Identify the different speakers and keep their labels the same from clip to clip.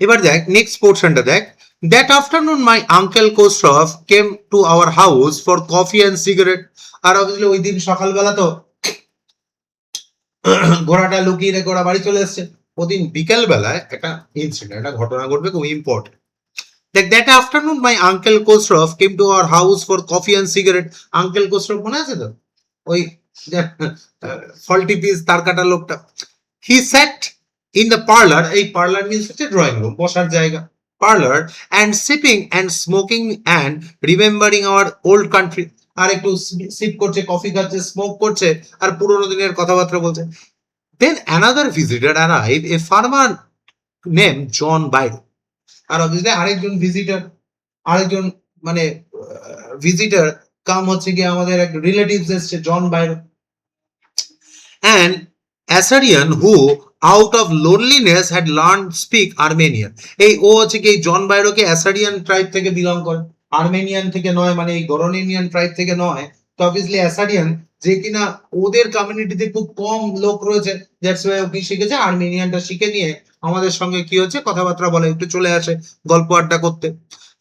Speaker 1: এবার দেখ নেক্সট পোর্শনটা দেখ। That afternoon my uncle Khosrow came to our house for coffee and cigarette. আর অবভিয়াসলি ওই দিন সকালবেলা তো ঘোড়াটা লুকিয়ে রেখে ওরা বাড়ি চলে এসছে। ওদিন বিকেল বেলায় একটা ইনসিডেন্ট, একটা ঘটনা ঘটবে, খুব ইম্পর্টেন্ট। দেখ that afternoon my uncle Khosrow came to our house for coffee and cigarette. Uncle Khosrow মনে আছে তো, ওই ফল্টি পিস তার কাটা লোকটা। He sat in the parlour, এই পার্লার মিনস হচ্ছে ড্রয়িং রুম, বসার জায়গা, parlour, and sipping and smoking and remembering our old country. আর একটু সিপ করছে, কফি খাচ্ছে, স্মোক করছে, আর পুরোনো দিনের কথাবার্তা বলছে। Then another visitor arrive, a farmer name John Byro. আর অবভিয়াসলি আরেকজন ভিজিটর, আরেকজন মানে ভিজিটর কাম হচ্ছে কি আমাদের এক রিলেটিভস এসছে, John Byro. And Assyrian who out of loneliness had learn speak Armenian. এই ও হচ্ছে কি এই জন বাইরোকে অ্যাসারিয়ান ট্রাইব থেকে বিলং করে, আর্মেনিয়ান থেকে নয়, মানে এই গরনিনিয়ান ট্রাইব থেকে নয়। তো অবভিয়াসলি অ্যাসারিয়ান, যে কিনা ওদের কমিউনিটিতে খুব কম লোক রয়েছে, দ্যাটস ওয়াই ও কি শিখেছে, আর্মেনিয়ানটা শিখে নিয়ে আমাদের সঙ্গে কি হচ্ছে কথাবার্তা বলে, একটু চলে আসে গল্প আড্ডা করতে।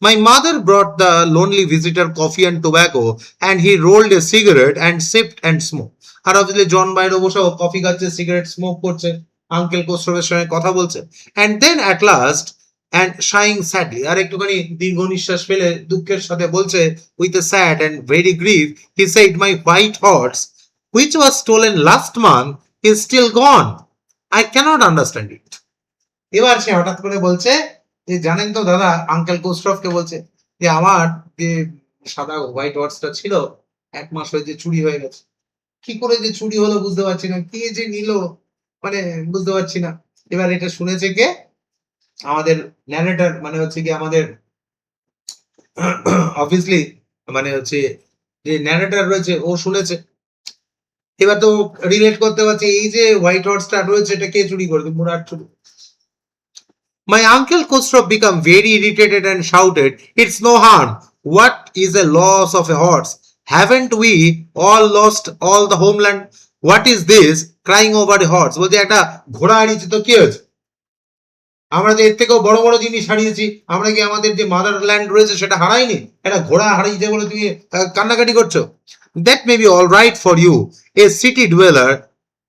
Speaker 1: My mother brought the lonely visitor coffee and tobacco, and he rolled a cigarette and sipped and smoked. আর অবভিয়াসলি জন বাইরে বসে কফি খাচ্ছে, সিগারেট স্মোক করছে, আঙ্কেল কোস্টফের সঙ্গে কথা বলছে। And then at last and sighing sadly, আর একটুখানি দীর্ঘ নিঃশ্বাস ফেলে দুঃখের সাথে বলছে, with a sad and very grieve, he said my white horse which was stolen last month is still gone. I cannot understand it. এবার সে হঠাৎ করে বলছে যে জানেন তো দাদা, আঙ্কেল কোস্টফকে বলছে যে আমার যে সাদা হোয়াইট হর্সটা ছিল 1 মাস হয়েছে চুরি হয়ে গেছে। কি করে যে চুরি হলো বুঝতে পারছি না, কে যে নিল মানে বুঝতে পারছি না। এবার এটা শুনেছে কে, আমাদের ন্যারেটর, মানে হচ্ছে কি আমাদের অবভিয়াসলি মানে হচ্ছে যে ন্যারেটর রয়েছে ও শুনেছে। এবার তো রিলেট করতে পারছে এই যে হোয়াইট হর্সটা রয়েছে এটা কে চুরি করেছে, মুরাদ চুরি। My uncle Khosrow became very irritated and shouted, "It's no harm. What is a loss of a horse? Haven't we all lost all the homeland? What is this crying over a horse?" বলছে একটা ঘোড়া হারিয়েছে তো কি হয়েছে, আমরা যে এর থেকেও বড় বড় জিনিস হারিয়েছি, আমরা কি আমাদের যে মাদারল্যান্ড রয়েছে সেটা হারাইনি? একটা ঘোড়া হারিয়েছে বলে তুমি কান্নাকাটি করছো? That may be all right for you, a city dweller,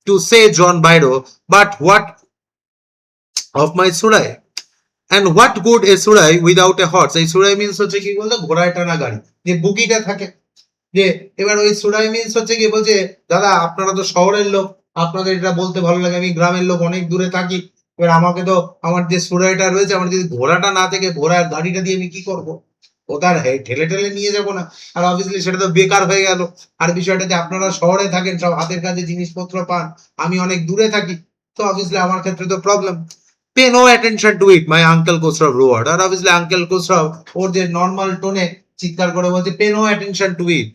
Speaker 1: to say, John Byro, but what of my Surai? And what good a Surai without a horse? এই সুরাই মিন্স হচ্ছে কি বলতো, ঘোড়ায় টানা গাড়ি, যে বুকিটা থাকে। যে এবার ওই সুরাই মিন্স হচ্ছে কি বলছে, দাদা আপনারা তো শহরের লোক, আপনাদের এটা বলতে ভালো লাগে, আমি গ্রামের লোক, অনেক দূরে থাকি। এবার আমাকে তো আমার যে সুরাইটা রয়েছে, আমার যদি ঘোড়াটা না থেকে ঘোড়ার গাড়িটা দিয়ে আমি কি করব? ও তার ঠেলে ঠেলে নিয়ে যাবো না? আর অবভিয়াসলি সেটা তো বেকার হয়ে গেল। আর বিষয়টা যে আপনারা শহরে থাকেন, সব হাতের কাছে জিনিসপত্র পান, আমি অনেক দূরে থাকি, তো অবভিয়াসলি আমার ক্ষেত্রে তো problem. Pay no attention to it, my uncle Khosrow roared. আর obviously uncle Khosrow ওর যে নর্মাল টোনে চিৎকার করে বলছে, pay no attention to it.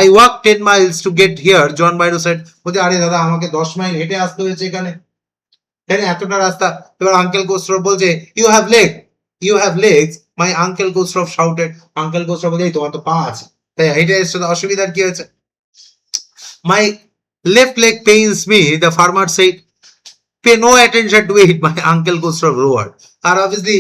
Speaker 1: I walked 10 miles to get here, John Byro said. বলছে আরে দাদা আমাকে 10 মাইল হেঁটে আসতে হয়েছে এখানে, এতটা রাস্তা। এবার আঙ্কেল কোস্ট্রফ বলছে, you have legs, my uncle Khosrow shouted. Uncle Khosrow বলছে, এই তোমার তো পা আছে, তাই হেঁটে এসছো, অসুবিধার কি হয়েছে? My left leg pains me, the farmer said. Pay no attention to it, my uncle Khosrow roared. আর অবভিয়াসলি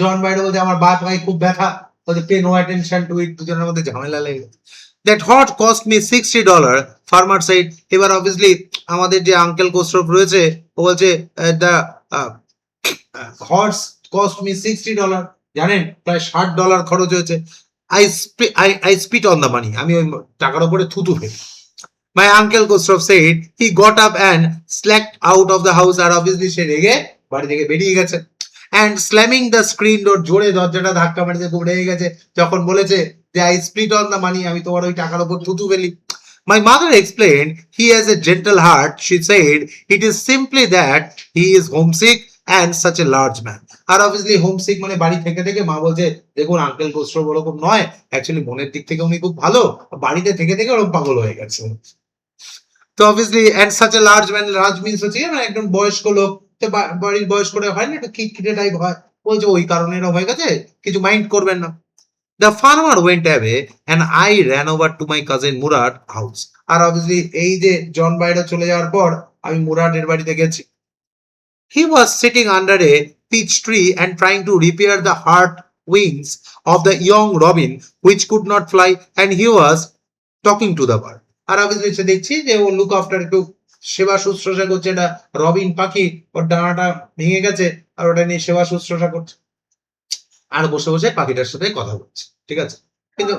Speaker 1: জন বাইরে বলছে আমার বাত পায়ে খুব ব্যথা, বলছে pay no attention to it, দুজনের মধ্যে ঝামেলা লেগে গেছে। That horse cost me $60, farmer said. এবার অবভিয়াসলি আমাদের যে আঙ্কেল কোস্ট্রফ রয়েছে ও বলছে দ্য হর্স কস্ট মি $60, জানেন প্রায় $60 খরচ হয়েছে। I spit on the money, আমি ওই টাকার উপরে থুতু ফেলি। My uncle Khosrow said he got up and slacked out of the house, R obviously সে রেগে বাড়ি থেকে বেরিয়ে গেছে। And slamming the screen door, জোরে দরজাটা ধাক্কা মারিতে খুব রেগে গেছে যখন বলেছে যে I split on the money, আমি তোমার ওই টাকার উপর থুতু ফেলি। My mother explained he has a gentle heart. She said it is simply that he is homesick and such a large man. R obviously homesick মানে বাড়ি থেকে থেকে মা বলছে দেখুন আঙ্কেল Khosrow ওরকম নয়, অ্যাকচুয়ালি মনের দিক থেকে উনি খুব ভালো, বাড়িতে থেকে থেকে ওরকম পাগল হয়ে গেছে। তো obviously and such a large man, large means হচ্ছে মানে একদম বয়স্ক লোক, বাড়ির বয়স্করা হয় না একটু খিটখিটে টাইপ হয়, বলছে ওই কারণে এরকম হয়ে গেছে, কিছু মাইন্ড করবেন না। The farmer went away and I ran over to my cousin Murad house. আর অবভিয়াসলি এই যে জন বাইরে চলে যাওয়ার পর আমি মুরাদের বাড়িতে গেছি। He was sitting under a peach tree and trying to repair the hard wings of the young robin which could not fly, and he was talking to the bird. আর অবভিয়াসলি সে দেখছি যে ও লুক আফটার একটু সেবা শুশ্রূষা করছে, এটা রবিন পাখি, ওর ডানাটা ভেঙে গেছে আর ওটা নিয়ে সেবা শুশ্রূষা করছে আর বসে বসে পাখিটার সাথে কথা বলছে, ঠিক আছে। কিন্তু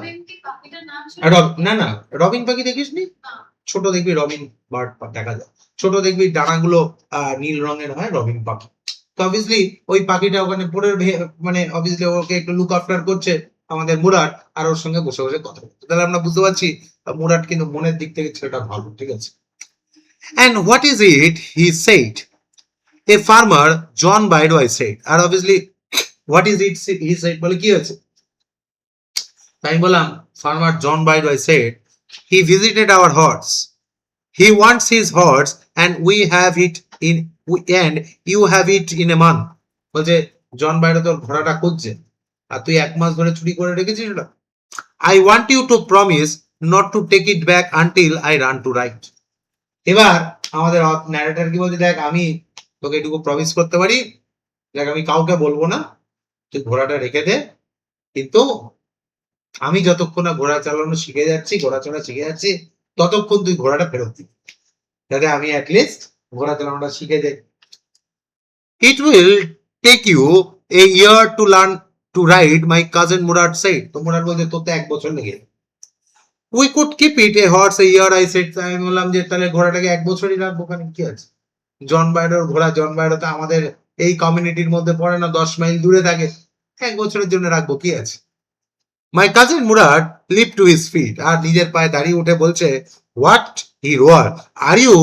Speaker 1: না না, রবিন পাখি দেখিসনি? ছোট দেখবি রবিন বার্ড দেখা যায়, ছোট দেখবি ডানাগুলো নীল রঙের হয়, রবিন পাখি। তো অবভিয়াসলি ওই পাখিটা ওখানে পড়ে মানে অবভিয়াসলি ওকে একটু লুক আফটার করছে আমাদের মুরাদ, আর ওর সঙ্গে বসে বসে কথা বলছে। তাহলে আমরা বুঝতে পারছি মুরাদ কিন্তু মনের দিক থেকে ছেলেটা ভালো, ঠিক আছে। And what is it he said? A farmer, John Byro, I said. আর obviously what is it he said বলে কি হয়েছে? তাই বললাম farmer John Byro, I said, he visited our horse. He wants his horse and we have it in and you have it in a month. বলছে জন বাইরো তোর ঘোড়াটা খুঁজছে আর তুই 1 মাস ধরে চুরি করে রেখেছিস ওটা। I want you to promise not to take it back until I run to ride. এবার আমাদের ন্যারেটর কি বলছে, দেখ আমি তোকে এটুকু প্রমিস করতে পারি, দেখ আমি কাউকে বলবো না, তুই ঘোড়াটা রেখে দে, কিন্তু আমি যতক্ষণ না ঘোড়া চালানো শিখে যাচ্ছি, ঘোড়া চড়া শিখে যাচ্ছি, ততক্ষণ তুই ঘোড়াটা ফেরত দিবি, যাতে আমি অ্যাটলিস্ট ঘোড়া চালানোটা শিখে যাই। It will take you a year to learn to ride, my cousin Murad said. তো মুরাদ বলছে তোর তো 1 বছর লেগে। We could keep it a horse a year, I said. আমি বললাম যে তাহলে ঘোড়াটাকে 1 বছরই রাখবো, ওখানে কি আছে? জন বাইরোর ঘোড়া, জন বাইরো তো আমাদের এই কমিউনিটির মধ্যে পড়ে না, 10 মাইল দূরে থাকে, 1 বছরের জন্য রাখবো, কি আছে? My cousin Murad leaped to his feet আর নিজের পায়ে দাঁড়িয়ে উঠে বলছে, what? He roared, are you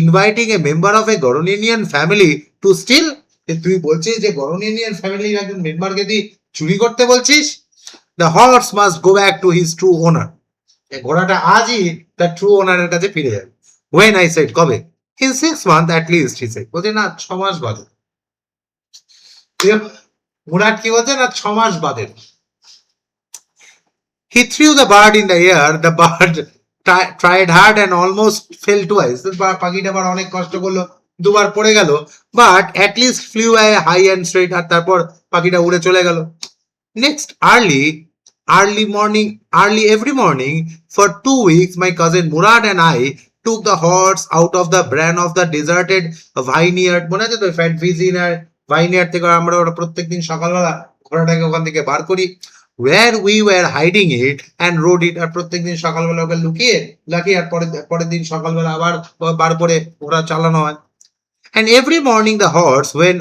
Speaker 1: inviting a member of a Goroninian family to steal? তুই বলছিস যে গরনিয়ান ফ্যামিলির একজন মেম্বারকে তুই চুরি করতে বলছিস? The horse must go back to his true owner. ঘোড়াটা আজই তার ট্রু ওনারের কাছে ফিরে যাবে। When, I said, কবে? In 6 months at least, he said. বলছে না 6 মাস বাদে। মুরাদ কি বলছে, না 6 মাস বাদে। He threw the bird in the air. The bird tried hard and almost fell twice. পাখিটা আবার অনেক কষ্ট করলো, দুবার পড়ে গেল, but at least flew high and straight, আর তারপর পাখিটা উড়ে চলে গেল। Next, early every morning for 2 weeks, my cousin Murad and I took the horse out of the bran of the deserted vineyard. মনে আছে তো ফ্যাট ভিজিনার vineyard থেকে আমরা ওটা প্রত্যেকদিন সকালবেলা ঘোড়াটাকে ওখান থেকে বার করি, where we were hiding it and rode it. আর প্রত্যেকদিন সকালবেলা ওকে লুকিয়ে আর পরের দিন সকালবেলা আবার বার করে ঘোড়া চালানো হয়। And every morning the horse, when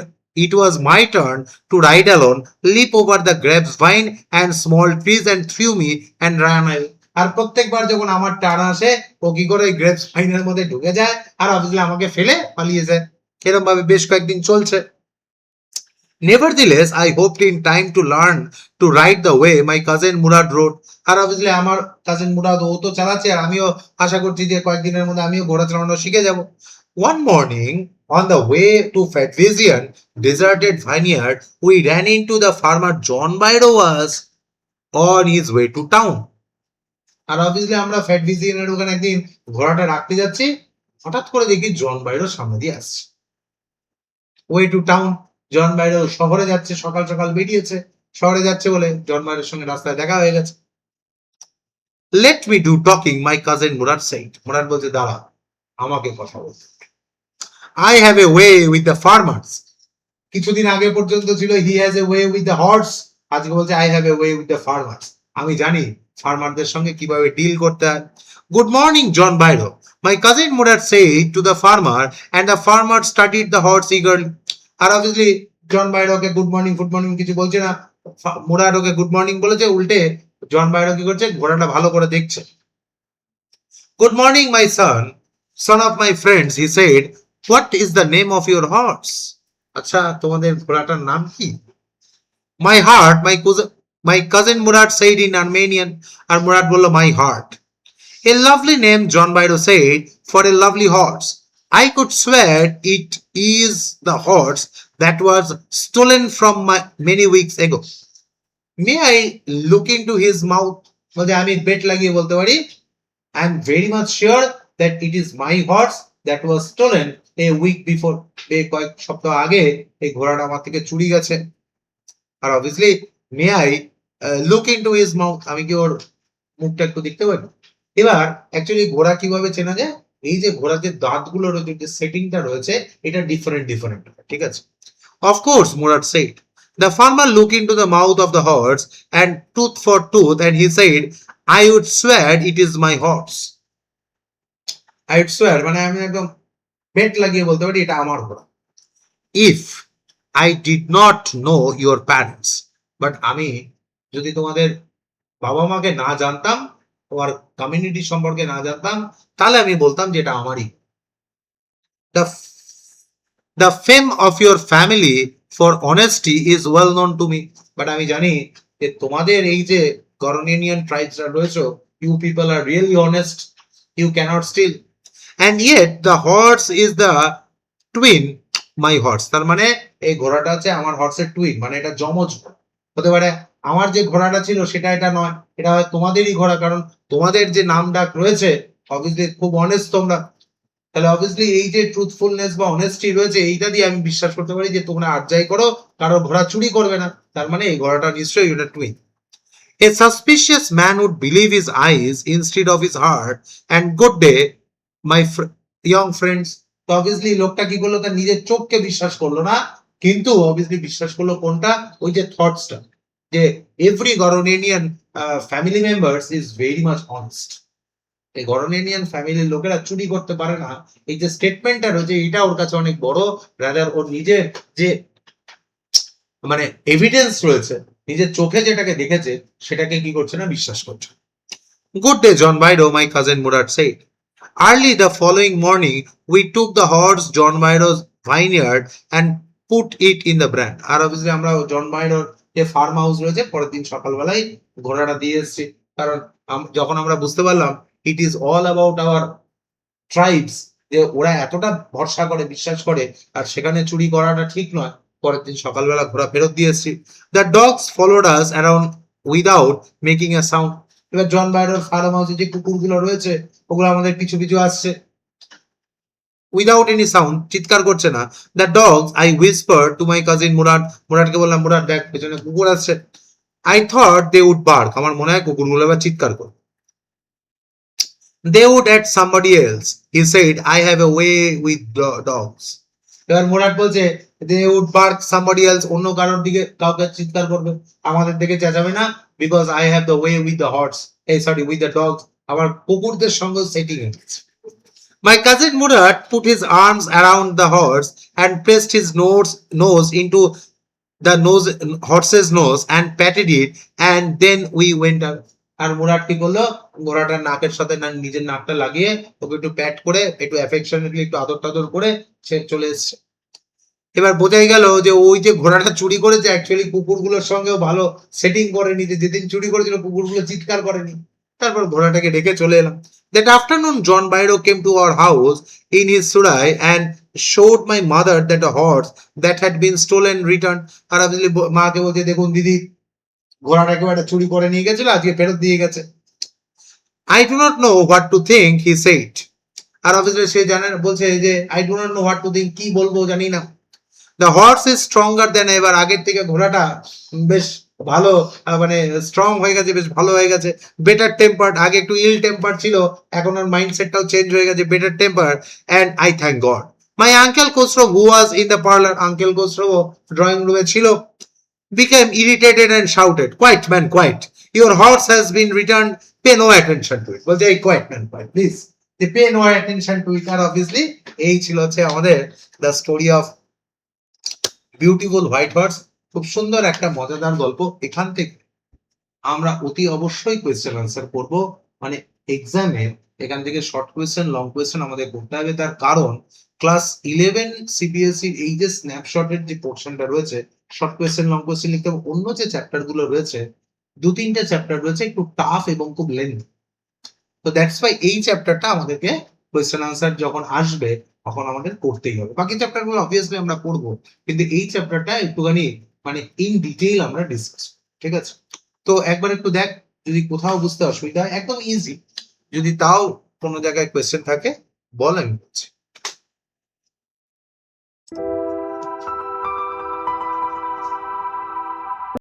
Speaker 1: it was my turn to ride alone, leap over the grapevine and small trees and threw me and ran away. আর প্রত্যেকবার যখন আমার টার্ন আসে ও কি করে ওই গ্রেপস ভাইনের মধ্যে ঢুকে যায় আর অবভিয়াসলি আমাকে ফেলে পালিয়ে যায়। এরকম ভাবে বেশ কয়েকদিন চলছে। Nevertheless, I hoped in time to learn to ride the way my cousin Murad rode. আর অবভিয়াসলি আমার কাজিন মুরাদ ও তো চালাচ্ছে আর আমিও আশা করছি যে কয়েকদিনের মধ্যে আমিও ঘোড়া চালানো শিখে যাব। One morning, on the way to Fatvizian deserted vineyard, we ran into the farmer John Byro was on his way to town. আর অবভিয়াসলি আমরা ফ্যাটভিজিয়ানের ওখানে একদিন ঘোড়াটা রাখতে যাচ্ছি, হঠাৎ করে দেখি জন বাইরো সামনে দিয়ে আসছে। ওয়ে টু টাউন, জন বাইরো শহরে যাচ্ছে, সকাল সকাল বেরিয়েছে, শহরে যাচ্ছে বলে জন বাইরোর সঙ্গে রাস্তায় দেখা হয়ে গেছে। Let me do talking, my cousin Murad said. Murad বলছে দাঁড়া, আমাকে কথা বলতে। I have a way with the farmers. কিছুদিন আগে পর্যন্ত ছিল he has a way with the horse, আজকে বলছে I have a way with the farmers. আমি জানি ফার্মারদের সঙ্গে কিভাবে ডিল করতে হয়। Good morning, John Byro. My cousin Murad said to the farmer, and the farmer studied the horse eagerly. আর obviously John বাইরোকে গুড মর্নিং কিছু বলছে না, মুরাদ ওকে গুড মর্নিং বলেছে, উল্টে জন বাইরো কি করছে, ঘোড়াটা ভালো করে দেখছে। Good morning, my son of my friends, he said. What is the name of your horse? আচ্ছা তোমাদের ঘোড়াটার নাম কি? My cousin Murad said in Armenian, আর মুরাদ বলল my heart. A lovely name, John Byro said, for a lovely horse. I could swear it is the horse that was stolen from many weeks ago. May I look into his mouth? বলতে আমি bet লাগিয়ে বলতে পারি I am very much sure that it is my horse that was stolen a week before. এই কয়েক সপ্তাহ আগে এই ঘোড়াটা আমার থেকে চুরি গেছে। আর obviously may I look into his mouth, আমি কি ওর মুখটা একটু দেখতে পারি? এবার অ্যাকচুয়ালি ঘোড়া কিভাবে চেনা যায়? এই যে ঘোড়ার যে দাঁতগুলো রয়েছে, যে সেটিংটা রয়েছে, এটা ডিফারেন্ট, ঠিক আছে? Of course, Murad said. The farmer looked into the mouth of the horse and tooth for tooth, and he said, I would swear it is my horse. I would swear, মানে আমি একদম bet লাগিয়ে বলতে পারি এটা আমার ঘোড়া। If I did not know your parents, but আমি যদি তোমাদের বাবা মাকে না জানতাম, তোমার কমিউনিটি সম্পর্কে না জানতাম, তাহলে আমি বলতাম যে এটা আমারই। The fame of your family for honesty is well known to me. But আমি জানি যে তোমাদের এই যে গরনিয়ান ট্রাইবসরা রয়েছে, you people are really honest, you cannot steal, and yet the horse is the twin my horse. তার মানে এই ঘোড়াটা হচ্ছে আমার হর্সের টুইন, মানে এটা যমজ হতে পারে। আমার যে ঘোড়াটা ছিল সেটা এটা নয়, এটা হয় তোমাদেরই ঘোড়া, কারণ তোমাদের যে নাম ডাক রয়েছে অবভিয়াসলি খুব অনেস্ট তোমরা। তাহলে অবভিয়াসলি এই যে ট্রুথফুলনেস বা অনেস্টি রয়েছে, এইটা দিয়ে আমি বিশ্বাস করতে পারি যে তোমরা আর যাই করো কারো ঘোড়া চুরি করবে না। তার মানে এই ঘোড়াটা নিশ্চয়ই এটা twin. A suspicious man would believe his eyes instead of his heart, and good day my young friends. তো অবভিয়াসলি লোকটা কি করলো, তার নিজের চোখকে বিশ্বাস করলো না, কিন্তু অবভিয়াসলি বিশ্বাস করলো কোনটা, ওই যে থটসটা, যে every Garoghlanian family members is very much honest. এই গরনিয়ান ফ্যামিলির লোকেরা চুরি করতে পারে না, এই যে স্টেটমেন্টটা রয়েছে এটা ওর কাছে অনেক বড়, রাদার ওর নিজের যে মানে এভিডেন্স রয়েছে, নিজের চোখে যেটাকে দেখেছে সেটাকে কি করছে না, বিশ্বাস করছে। Good day, John Bido, my cousin Murad said. Early the following morning, we took the horse John Bido's vineyard and put it in the brand. আর অবভিয়াসলি আমরা জন বাইডোর যে ফার্ম হাউস রয়েছে, পরের দিন সকালবেলায় ঘোড়াটা দিয়ে এসেছি, কারণ যখন আমরা বুঝতে পারলাম it is all about our tribes, যে ওরা এতটা ভরসা করে, বিশ্বাস করে, আর সেখানে চুরি করাটা ঠিক নয়, পরের দিন সকালবেলা ঘোড়া ফেরত দিয়ে এসেছি। The dogs followed us around without making a sound. এবার জন বাইডোর ফার্ম হাউসে যে কুকুরগুলো রয়েছে ওগুলো আমাদের পিছু পিছু আসছে, উইদাউট এনি সাউন্ড, চিৎকার করছে না। The dogs I whisper to my cousin Mourad, মুরাদকে বললাম মুরাদ দেখ পেছনে কুকুর আসছে। I thought they would bark, আমার মনে হয় কুকুরগুলো এবার চিৎকার করবে। They would at somebody else. He said, I have a way with dogs. এবার মুরাদ বলছে they would bark somebody else, অন্য কারোর দিকে কাউকে চিৎকার করবে, আমাদের দিকে চেঁচাবে না, because I have the way with the horse, with the dogs, আমার কুকুরদের সঙ্গে সেটিং হয়ে গেছে। My cousin Murad put his arms around the horse and pressed his nose into the horse's nose and patted it, and then we went up. আর মুরাদ কি করলো, ঘোড়াটার নাকের সাথে নিজের নাকটা লাগিয়ে ওকে একটু প্যাট করে, একটু অ্যাফেকশনেটলি একটু আদর টাদর করে সে চলে এসছে। এবার বোঝাই গেল যে ওই যে ঘোড়াটা চুরি করেছে অ্যাকচুয়ালি কুকুরগুলোর সঙ্গেও ভালো সেটিং করেনি, যে যেদিন চুরি করেছিল কুকুরগুলো চিৎকার করেনি। তারপর ঘোড়াটাকে ডেকে চলে এলাম। That afternoon John Bido came to our house in his Surai and showed my mother that a horse that had been stolen returned. আর অবভিয়াসলি মাকে বলছে দেখুন দিদি, ঘোড়াটাকে একটা চুরি করে নিয়ে গেছিল, আজকে ফেরত দিয়ে গেছে। I do not know what to think, he said. আর অবভিয়াসলি সে জানে, বলছে যে I do not know what to think, কি বলবো জানি না। The horse is stronger than ever, আগের থেকে ঘোড়াটা বেশ ভালো, মানে স্ট্রং হয়ে গেছে, বেশ ভালো হয়ে গেছে। বেটার টেম্পার্ড, আগে একটু ইল টেম্পার্ড ছিল, এখন আর মাইন্ডসেটটাও চেঞ্জ হয়ে গেছে, better tempered, and I thank God. My uncle Khosrow who was in the parlour, uncle Khosrow drawing রুমে ছিল, became irritated and shouted, quiet man, quiet, your horse has been returned, pay no attention to it. বলছে এই quiet man, quiet please, they pay no attention to it. আর obviously এই ছিল হচ্ছে আমাদের the story of beautiful white horse. খুব সুন্দর একটা মজাদার গল্প। এখান থেকে আমরা অতি অবশ্যই কোয়েশ্চেন আনসার করব, মানে এক্সামে এখান থেকে শর্ট কোয়েশ্চেন, লং কোয়েশ্চেন আমাদের করতে হবে। তার কারণ ক্লাস 11 সিবিএসই এই যে স্ন্যাপশটের যে পোর্শনটা রয়েছে, শর্ট কোয়েশ্চেন, লং কোয়েশ্চেন লিখতে হবে। অন্য যে চ্যাপ্টার গুলো রয়েছে, 2-3টে চ্যাপ্টার রয়েছে একটু টাফ এবং খুব লেন্থি। তো দ্যাটস ওয়াই এই চ্যাপ্টারটা আমাদেরকে কোয়েশ্চেন আনসার যখন আসবে তখন আমাদের করতেই হবে। বাকি চ্যাপ্টার গুলো অবভিয়াসলি আমরা করবো, কিন্তু এই চ্যাপ্টারটা একটুখানি মানে ইন ডিটেইল আমরা ডিসকাস, ঠিক আছে? তো একবার একটু দেখ, যদি কোথাও বুঝতে অসুবিধা হয়, একদম ইজি, যদি তাও কোনো জায়গায় কোয়েশ্চেন থাকে বল, আমি বলছি।